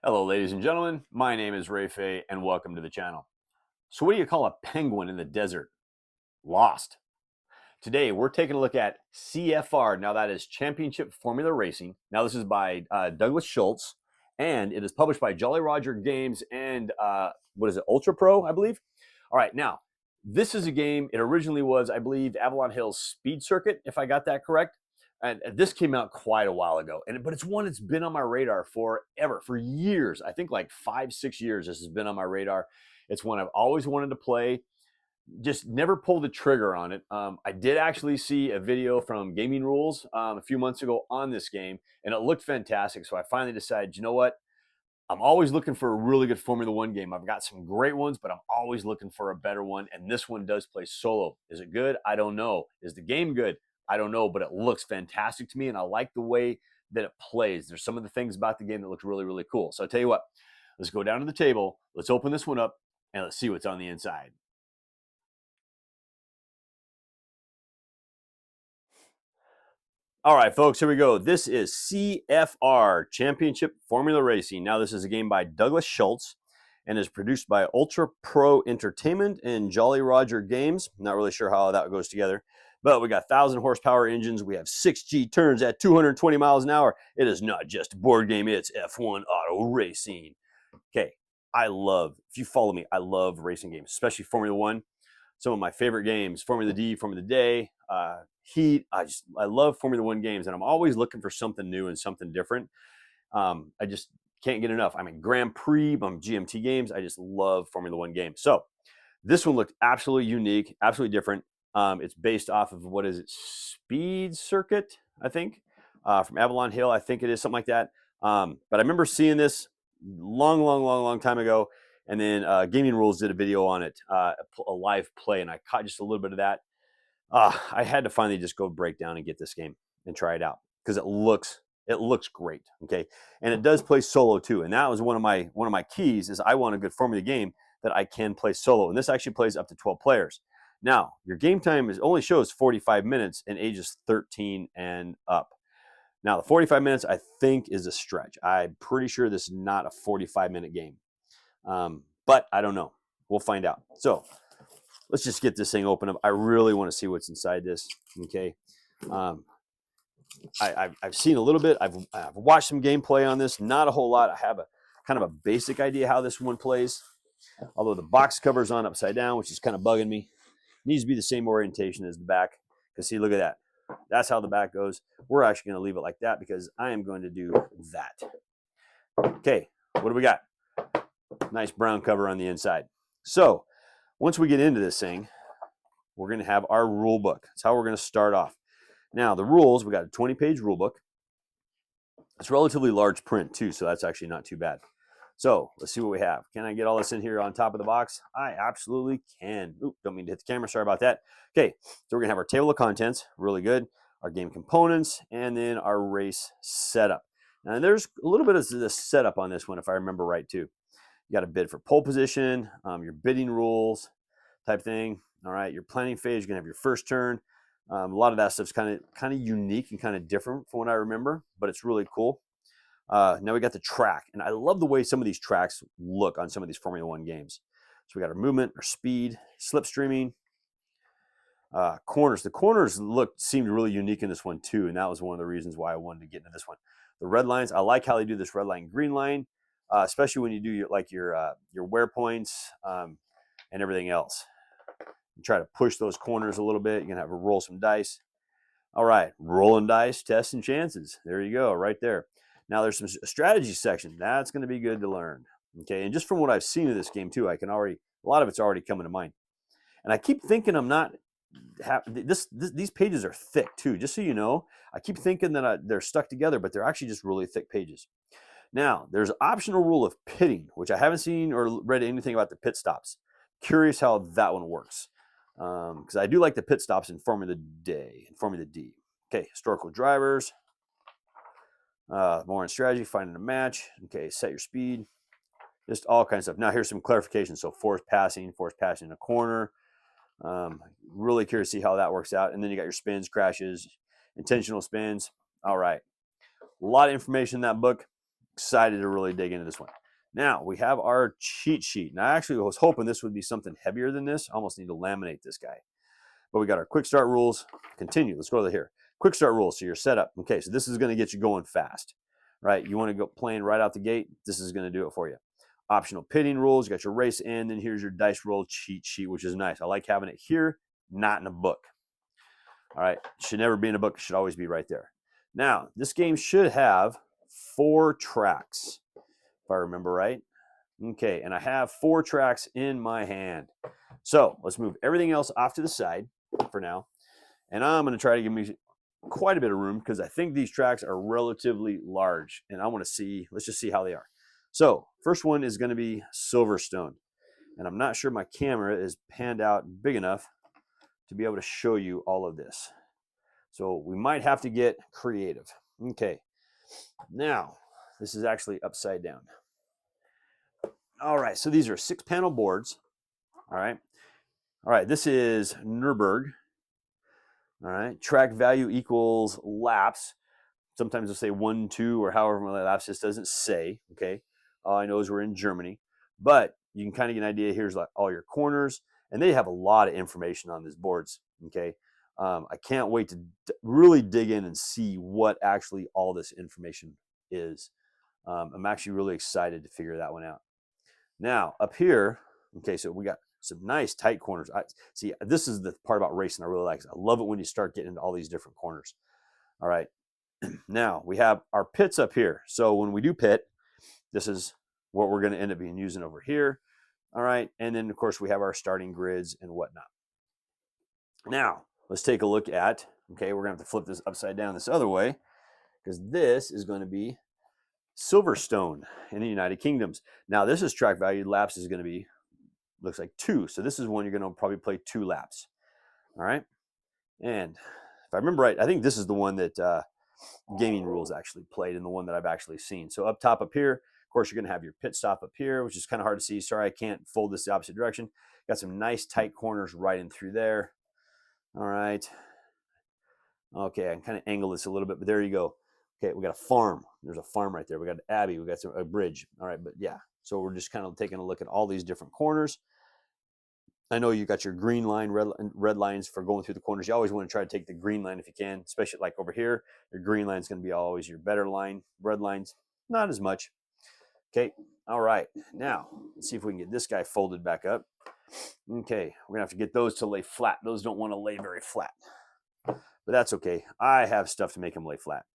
Hello, ladies and gentlemen. My name is Phay, and welcome to the channel. So, what do you call a penguin in the desert? Lost. Today, we're taking a look at CFR. Now, that is Championship Formula Racing. Now, this is by Douglas Schultz, and it is published by Jolly Roger Games and what is it, Ultra Pro, I believe. All right, now this is a game. It originally was, I believe, Avalon Hill's Speed Circuit, if I got that correct. And this came out quite a while ago, but it's one that's been on my radar forever, for years. I think like 5-6 years. This has been on my radar. It's one I've always wanted to play, just never pulled the trigger on it. I did actually see a video from Gaming Rules a few months ago on this game, and it looked fantastic. So I finally decided, you know what? I'm always looking for a really good Formula One game. I've got some great ones, but I'm always looking for a better one. And this one does play solo. Is it good? I don't know. Is the game good? I don't know, but it looks fantastic to me, and I like the way that it plays. There's some of the things about the game that look really, really cool. So I'll tell you what, let's go down to the table. Let's open this one up, and let's see what's on the inside. All right, folks, here we go. This is CFR, Championship Formula Racing. Now, this is a game by Douglas Schultz and is produced by Ultra Pro Entertainment and Jolly Roger Games. Not really sure how that goes together, but we got 1,000 horsepower engines. We have 6G turns at 220 miles an hour. It is not just a board game, it's F1 auto racing. Okay, if you follow me, I love racing games, especially Formula One. Some of my favorite games, Formula D, Formula Day, Heat. I love Formula One games, and I'm always looking for something new and something different. I just can't get enough. I mean, Grand Prix, GMT games. I just love Formula One games. So this one looked absolutely unique, absolutely different. It's based off of, what is it, Speed Circuit, I think, from Avalon Hill. I think it is something like that. But I remember seeing this long time ago. And then Gaming Rules did a video on it, a live play, and I caught just a little bit of that. I had to finally just go break down and get this game and try it out because it looks great. Okay, and it does play solo too, and that was one of my keys. Is I want a good Formula game that I can play solo, and this actually plays up to 12 players. Now, your game time only shows 45 minutes and ages 13 and up. Now, the 45 minutes I think is a stretch. I'm pretty sure this is not a 45-minute game. But I don't know. We'll find out. So let's just get this thing open up. I really want to see what's inside this. Okay. I've seen a little bit. I've watched some gameplay on this. Not a whole lot. I have a kind of a basic idea how this one plays. Although the box cover's on upside down, which is kind of bugging me. Needs to be the same orientation as the back. Because see, look at that. That's how the back goes. We're actually going to leave it like that because I am going to do that. Okay. What do we got? Nice brown cover on the inside. So once we get into this thing, we're going to have our rule book. That's how we're going to start off. Now, the rules, we got a 20-page rule book. It's relatively large print too, so that's actually not too bad. So let's see what we have. Can I get all this in here on top of the box? I absolutely can. Oop, don't mean to hit the camera. Sorry about that. Okay, so we're going to have our table of contents, really good, our game components, and then our race setup. Now, there's a little bit of the setup on this one, if I remember right too. You got a bid for pole position, your bidding rules type thing. All right, your planning phase, you're gonna have your first turn. A lot of that stuff's kind of unique and kind of different from what I remember, but it's really cool. Now we got the track, and I love the way some of these tracks look on some of these Formula One games. So we got our movement, our speed, slipstreaming, corners. The corners seemed really unique in this one too, and that was one of the reasons why I wanted to get into this one. The red lines, I like how they do this red line, green line. Especially when you do your wear points and everything else. You try to push those corners a little bit. You're going to have to roll some dice. All right, rolling dice, tests and chances. There you go, right there. Now there's some strategy section. That's going to be good to learn. Okay, and just from what I've seen of this game too, a lot of it's already coming to mind. And I keep thinking these pages are thick too, just so you know. I keep thinking that they're stuck together, but they're actually just really thick pages. Now, there's an optional rule of pitting, which I haven't seen or read anything about the pit stops. Curious how that one works. Because I do like the pit stops in Formula Day and Formula D. Okay, historical drivers. More on strategy, finding a match. Okay, set your speed. Just all kinds of stuff. Now, here's some clarification. So, forced passing in a corner. Really curious to see how that works out. And then you got your spins, crashes, intentional spins. All right. A lot of information in that book. Excited to really dig into this one. Now we have our cheat sheet. And I actually was hoping this would be something heavier than this. I almost need to laminate this guy. But we got our quick start rules. Continue. Let's go to here. Quick start rules. So your setup. Okay, so this is going to get you going fast, right? You want to go playing right out the gate. This is going to do it for you. Optional pitting rules. You got your race in. Then here's your dice roll cheat sheet, which is nice. I like having it here, not in a book. All right. Should never be in a book. It should always be right there. Now, this game should have 4 tracks, if I remember right. Okay, and I have 4 tracks in my hand. So let's move everything else off to the side for now. And I'm going to try to give me quite a bit of room because I think these tracks are relatively large. And I want to see, let's just see how they are. So first one is going to be Silverstone. And I'm not sure my camera is panned out big enough to be able to show you all of this. So we might have to get creative. Okay, now this is actually upside down. All right, so these are 6-panel boards. All right, this is Nürburgring. All right, track value equals laps. Sometimes they'll say 1, 2, or however many laps. This doesn't say, okay? All I know is we're in Germany. But you can kind of get an idea. Here's like all your corners. And they have a lot of information on these boards, okay? I can't wait to really dig in and see what actually all this information is. I'm actually really excited to figure that one out. Now, up here, okay, so we got some nice tight corners. See, this is the part about racing I really like. I love it when you start getting into all these different corners. All right, now we have our pits up here. So when we do pit, this is what we're going to end up being using over here. All right, and then, of course, we have our starting grids and whatnot. Now, let's take a look at, okay, we're going to have to flip this upside down this other way because this is going to be Silverstone in the United Kingdoms. Now, this is track value. Laps is going to be, looks like 2. So this is one you're going to probably play 2 laps. All right. And if I remember right, I think this is the one that Gaming Rules actually played and the one that I've actually seen. So up top up here, of course, you're going to have your pit stop up here, which is kind of hard to see. Sorry, I can't fold this the opposite direction. Got some nice tight corners right in through there. All right. Okay, I can kind of angle this a little bit, but there you go. Okay, we got a farm. There's a farm right there. We got an abbey. We got a bridge. All right, but yeah. So we're just kind of taking a look at all these different corners. I know you got your green line, red lines for going through the corners. You always want to try to take the green line if you can, especially like over here. Your green line is going to be always your better line. Red lines, not as much. Okay, all right. Now, let's see if we can get this guy folded back up. Okay, we're going to have to get those to lay flat. Those don't want to lay very flat, but that's okay. I have stuff to make them lay flat.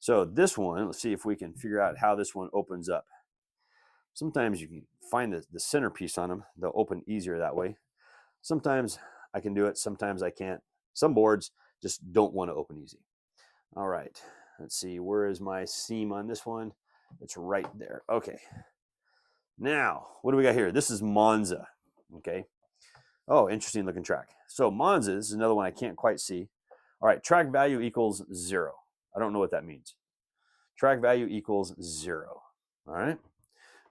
So this one, let's see if we can figure out how this one opens up. Sometimes you can find the centerpiece on them. They'll open easier that way. Sometimes I can do it. Sometimes I can't. Some boards just don't want to open easy. All right. Let's see. Where is my seam on this one? It's right there. Okay. Now, what do we got here? This is Monza. Okay. Oh, interesting looking track. So Monza, this is another one I can't quite see. All right. Track value equals 0. I don't know what that means. Track value equals 0. All right.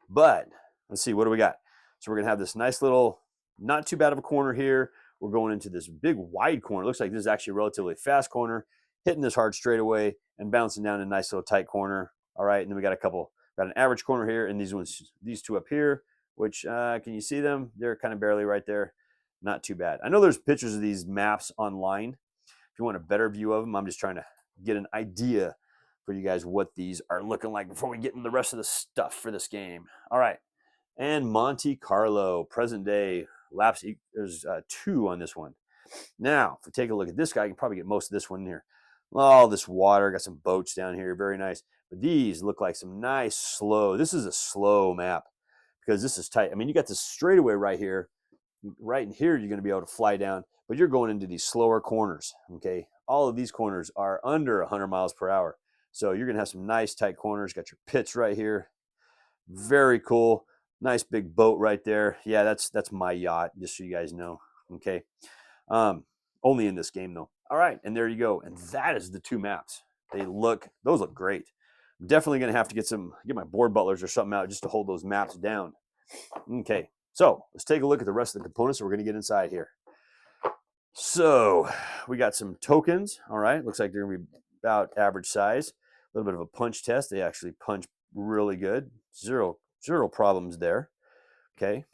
But let's see, what do we got? So we're going to have this nice little, not too bad of a corner here. We're going into this big wide corner. It looks like this is actually a relatively fast corner, hitting this hard straightaway and bouncing down a nice little tight corner. All right. And then we got got an average corner here and these 2 up here, which can you see them? They're kind of barely right there. Not too bad. I know there's pictures of these maps online. If you want a better view of them, I'm just trying to get an idea for you guys what these are looking like before we get into the rest of the stuff for this game. All right. And Monte Carlo, present day, laps, there's 2 on this one. Now, if we take a look at this guy, you can probably get most of this one here. All this water, got some boats down here, very nice. But these look like some nice slow, this is a slow map because this is tight. I mean, you got this straightaway right here. Right in here, you're going to be able to fly down, but you're going into these slower corners, okay? All of these corners are under 100 miles per hour. So you're going to have some nice tight corners. Got your pits right here. Very cool. Nice big boat right there. Yeah, that's my yacht, just so you guys know. Okay. Only in this game though. All right, and there you go. And that is the 2 maps. Those look great. I'm definitely going to have to get my board butlers or something out just to hold those maps down. Okay. So let's take a look at the rest of the components that we're going to get inside here. So we got some tokens. All right. Looks like they're going to be about average size. A little bit of a punch test. They actually punch really good. Zero problems there. Okay,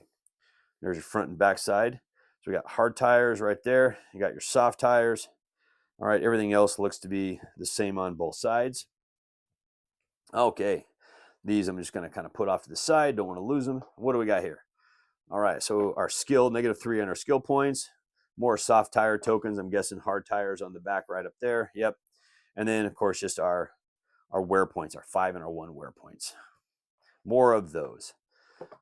there's your front and back side. So we got hard tires right there. You got your soft tires. All right, everything else looks to be the same on both sides. Okay, these I'm just going to kind of put off to the side. Don't want to lose them. What do we got here? All right, so our skill, -3 on our skill points. More soft tire tokens. I'm guessing hard tires on the back right up there. Yep. And then, of course, just our wear points, our 5 and our 1 wear points. More of those.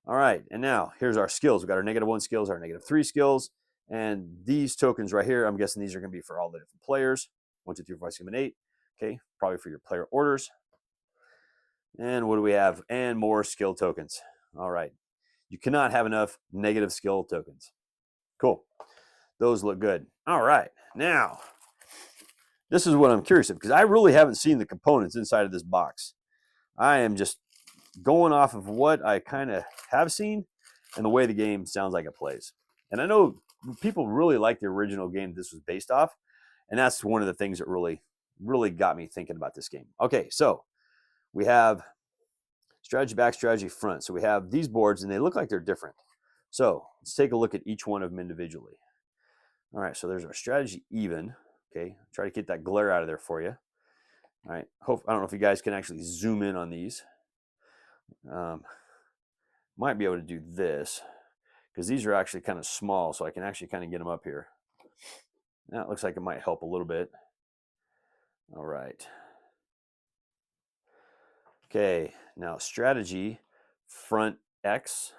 All right, and now here's our skills. We've got our -1 skills, our -3 skills, and these tokens right here, I'm guessing these are going to be for all the different players. 1, 2, 3, 4, 5, 6, 7, 8. Okay, probably for your player orders. And what do we have? And more skill tokens. All right. You cannot have enough negative skill tokens. Cool. Those look good. All right. Now, this is what I'm curious of because I really haven't seen the components inside of this box. I am just going off of what I kind of have seen and the way the game sounds like it plays. And I know people really like the original game this was based off. And that's one of the things that really got me thinking about this game. Okay, so we have strategy back, strategy front. So we have these boards and they look like they're different. So let's take a look at each one of them individually. All right, so there's our strategy even. Okay, try to get that glare out of there for you. All right, I don't know if you guys can actually zoom in on these. Might be able to do this because these are actually kind of small, so I can actually kind of get them up here. That looks like it might help a little bit. All right. Okay, now strategy front X.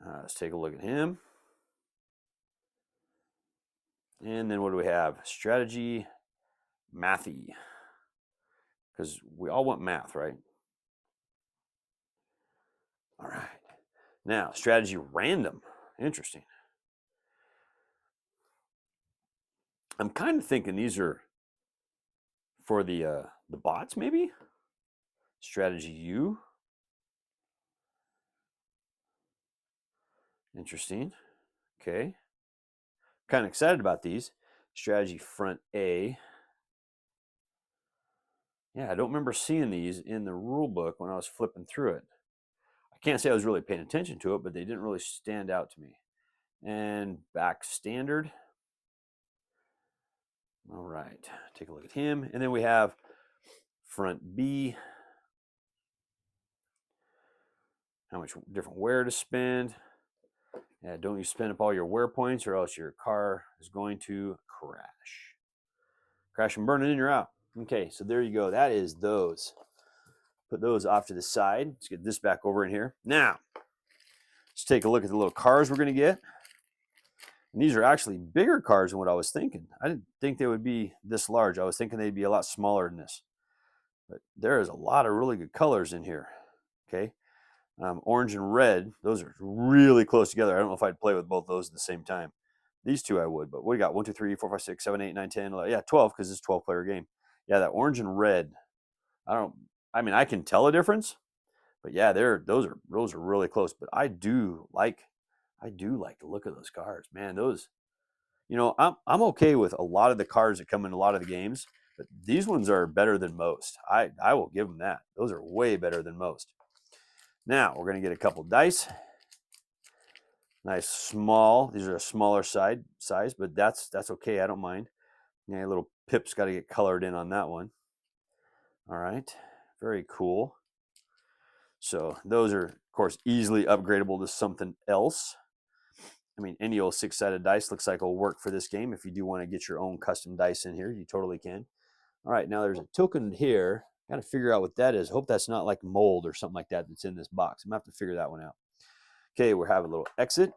Let's take a look at him. And then what do we have? Strategy mathy. Because we all want math, right? All right. Now, strategy random. Interesting. I'm kind of thinking these are for the bots, maybe? Strategy U. Interesting. Okay. Kind of excited about these. Strategy front A. Yeah, I don't remember seeing these in the rule book when I was flipping through it. I can't say I was really paying attention to it, but they didn't really stand out to me. And back standard. All right, take a look at him. And then we have front B. How much different wear to spend. Yeah, don't you spend up all your wear points or else your car is going to crash. Crash and burn, and then you're out. Okay, so there you go. That is those. Put those off to the side. Let's get this back over in here. Now, let's take a look at the little cars we're going to get. And these are actually bigger cars than what I was thinking. I didn't think they would be this large. I was thinking they'd be a lot smaller than this. But there is a lot of really good colors in here. Okay. Orange and red, those are really close together. I don't know if I'd play with both those at the same time. These two I would, but what do you got? 1, 2, 3, 4, 5, 6, 7, 8, 9, 10, 11. Yeah, 12 because it's a 12-player game. Yeah, that orange and red. I can tell a difference, but yeah, those are really close. But I do like the look of those cars, man. Those, I'm okay with a lot of the cars that come in a lot of the games, but these ones are better than most. I will give them that. Those are way better than most. Now we're going to get a couple dice. Nice small. These are a smaller size, but that's okay. I don't mind. Yeah, little pips got to get colored in on that one. All right, very cool. So those are, of course, easily upgradable to something else. I mean, any old 6-sided dice looks like it'll work for this game. If you do want to get your own custom dice in here, you totally can. All right, now there's a token here. Got to figure out what that is. Hope that's not like mold or something like that that's in this box. I'm going to have to figure that one out. Okay, we're having a little exit.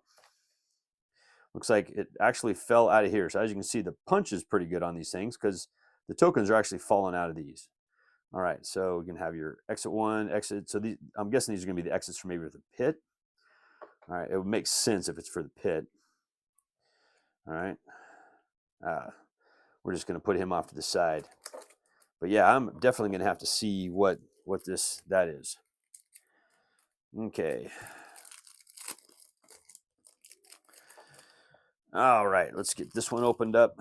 Looks like it actually fell out of here. So as you can see, the punch is pretty good on these things because the tokens are actually falling out of these. All right, so we can have your exit 1, exit. So I'm guessing these are going to be the exits for maybe the pit. All right, it would make sense if it's for the pit. All right. We're just going to put him off to the side. But yeah, I'm definitely going to have to see what that is. Okay. All right, let's get this one opened up.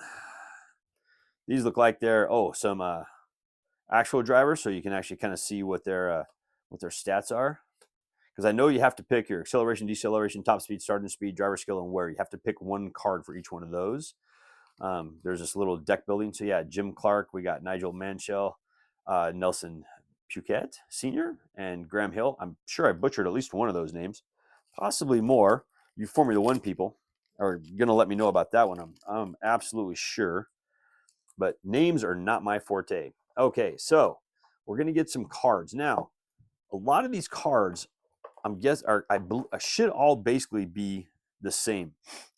These look like they're some actual drivers, so you can actually kind of see what their stats are. Because I know you have to pick your acceleration, deceleration, top speed, starting speed, driver skill, and wear. You have to pick one card for each one of those. There's this little deck building. So yeah, Jim Clark, we got Nigel Mansell, Nelson Puquette Sr., and Graham Hill. I'm sure I butchered at least one of those names, possibly more. You Formula One people are going to let me know about that one. I'm absolutely sure. But names are not my forte. Okay, so we're going to get some cards. Now, a lot of these cards, I should all basically be the same.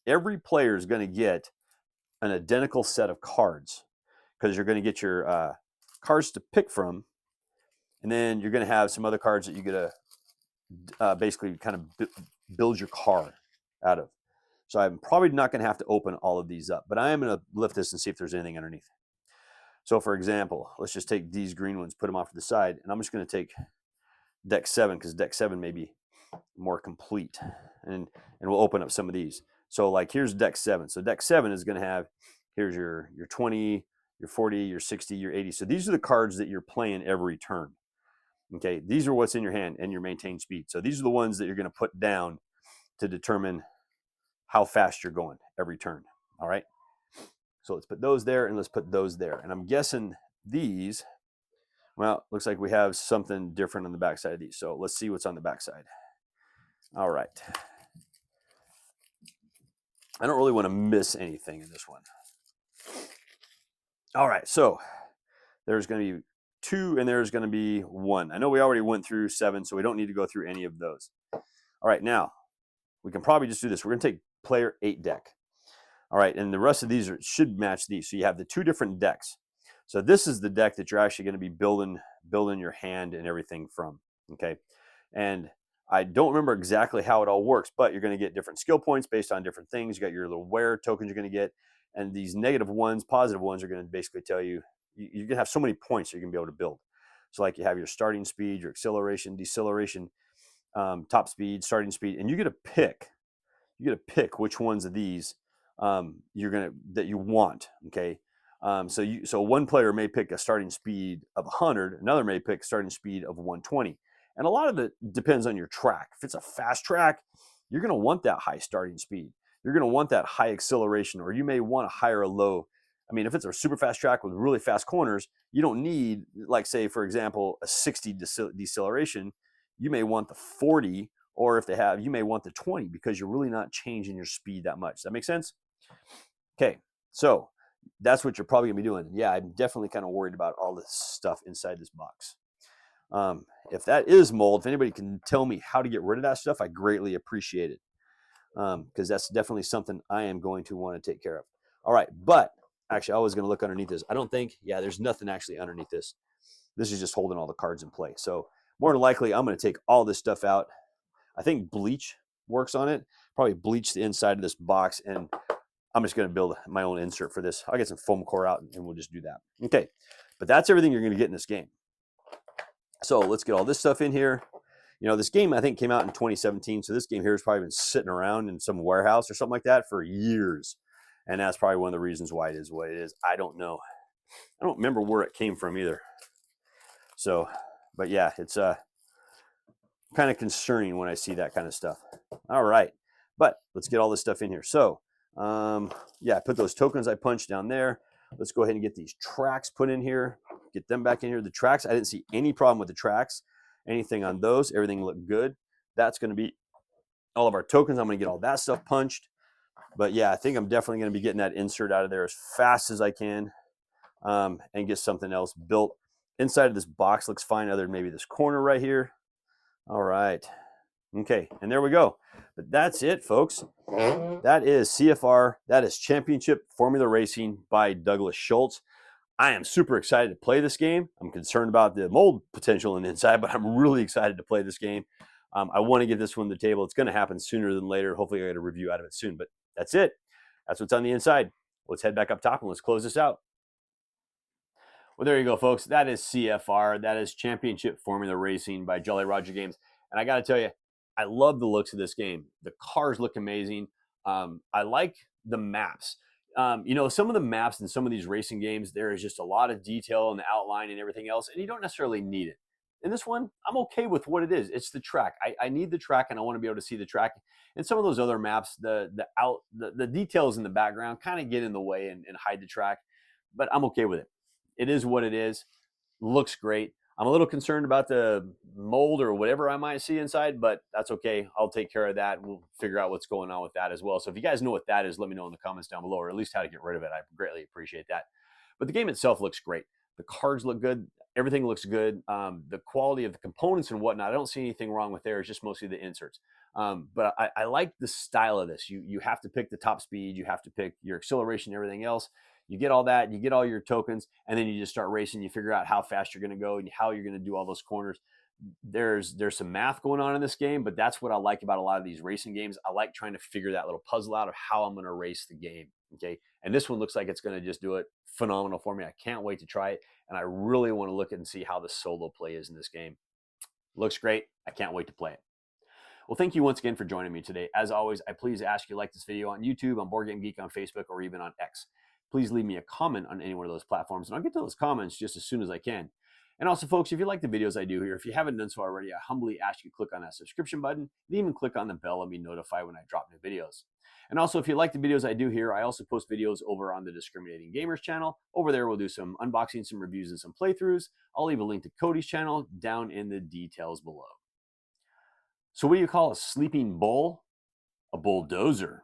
Every player is going to get an identical set of cards because you're going to get your cards to pick from, and then you're going to have some other cards that you get to basically kind of build your car out of. So I'm probably not going to have to open all of these up, but I am going to lift this and see if there's anything underneath. So for example, let's just take these green ones, put them off to the side, and I'm just going to take deck 7 because deck 7 may be more complete, and we'll open up some of these. So like here's deck 7. So deck 7 is going to have, here's your 20, your 40, your 60, your 80. So these are the cards that you're playing every turn. Okay, these are what's in your hand and your maintained speed. So these are the ones that you're going to put down to determine how fast you're going every turn. All right. So let's put those there and let's put those there. And I'm guessing these, well, looks like we have something different on the backside of these. So let's see what's on the backside. All right. I don't really want to miss anything in this one. All right. So there's going to be 2 and there's going to be 1. I know we already went through 7, so we don't need to go through any of those. All right. Now we can probably just do this. We're going to take player 8 deck. All right, and the rest of these should match these. So you have the 2 different decks. So this is the deck that you're actually going to be building your hand and everything from, okay? And I don't remember exactly how it all works, but you're going to get different skill points based on different things. You got your little wear tokens you're going to get, and these negative ones, positive ones are going to basically tell you, you're going to have so many points you're going to be able to build. So like you have your starting speed, your acceleration, deceleration, top speed, starting speed, and you get to pick. You get to pick which ones of these that you want. Okay. So one player may pick a starting speed of 100, another may pick a starting speed of 120. And a lot of it depends on your track. If it's a fast track, you're going to want that high starting speed. You're going to want that high acceleration, or you may want a high or a low. I mean, if it's a super fast track with really fast corners, you don't need, like say, for example, a 60 deceleration. You may want the 40, or if they have, you may want the 20 because you're really not changing your speed that much. Does that make sense? Okay, so that's what you're probably gonna be doing. Yeah, I'm definitely kind of worried about all this stuff inside this box. If that is mold, if anybody can tell me how to get rid of that stuff, I greatly appreciate it. Because that's definitely something I am going to want to take care of. All right, but actually I was gonna look underneath this. I don't think, yeah, there's nothing actually underneath this. This is just holding all the cards in place. So more than likely, I'm gonna take all this stuff out. I think bleach works on it. Probably bleach the inside of this box, and I'm just going to build my own insert for this. I'll get some foam core out, and we'll just do that. Okay, but that's everything you're going to get in this game. So let's get all this stuff in here. You know, this game, I think, came out in 2017, so this game here has probably been sitting around in some warehouse or something like that for years, and that's probably one of the reasons why it is what it is. I don't know. I don't remember where it came from either. So, but yeah, it's kind of concerning when I see that kind of stuff. All right, but let's get all this stuff in here. So yeah, I put those tokens I punched down there. Let's go ahead and get these tracks put in here, get them back in here. The tracks, I didn't see any problem with the tracks, anything on those, everything looked good. That's going to be all of our tokens. I'm going to get all that stuff punched. But yeah, I think I'm definitely going to be getting that insert out of there as fast as I can, and get something else built. Inside of this box looks fine other than maybe this corner right here. All right. Okay, and there we go. But that's it, folks. That is CFR. That is Championship Formula Racing by Douglas Schultz. I am super excited to play this game. I'm concerned about the mold potential in the inside, but I'm really excited to play this game. I want to get this one to the table. It's going to happen sooner than later. Hopefully I get a review out of it soon, but that's it. That's what's on the inside. Let's head back up top and let's close this out. Well, there you go, folks. That is CFR. That is Championship Formula Racing by Jolly Roger Games. And I got to tell you, I love the looks of this game. The cars look amazing. I like the maps. some of the maps in some of these racing games, there is just a lot of detail in the outline and everything else, and you don't necessarily need it. In this one, I'm okay with what it is. It's the track. I need the track, and I want to be able to see the track. And some of those other maps, the details in the background kind of get in the way and hide the track, but I'm okay with it. It is what it is. Looks great. I'm a little concerned about the mold or whatever I might see inside, but that's okay. I'll take care of that. We'll figure out what's going on with that as well. So if you guys know what that is, let me know in the comments down below, or at least how to get rid of it. I greatly appreciate that. But the game itself looks great. The cards look good. Everything looks good. The quality of the components and whatnot, I don't see anything wrong with there. It's just mostly the inserts. But I like the style of this. You have to pick the top speed. You have to pick your acceleration and everything else. You get all that, you get all your tokens, and then you just start racing. You figure out how fast you're going to go and how you're going to do all those corners. There's some math going on in this game, but that's what I like about a lot of these racing games. I like trying to figure that little puzzle out of how I'm going to race the game. Okay, and this one looks like it's going to just do it phenomenal for me. I can't wait to try it, and I really want to look and see how the solo play is in this game. Looks great. I can't wait to play it. Well, thank you once again for joining me today. As always, I please ask you to like this video on YouTube, on Board Game Geek, on Facebook, or even on X. Please leave me a comment on any one of those platforms, and I'll get to those comments just as soon as I can. And also, folks, if you like the videos I do here, if you haven't done so already, I humbly ask you to click on that subscription button and even click on the bell and be notified when I drop new videos. And also, if you like the videos I do here, I also post videos over on the Discriminating Gamers channel. Over there, we'll do some unboxing, some reviews, and some playthroughs. I'll leave a link to Cody's channel down in the details below. So what do you call a sleeping bull? A bulldozer.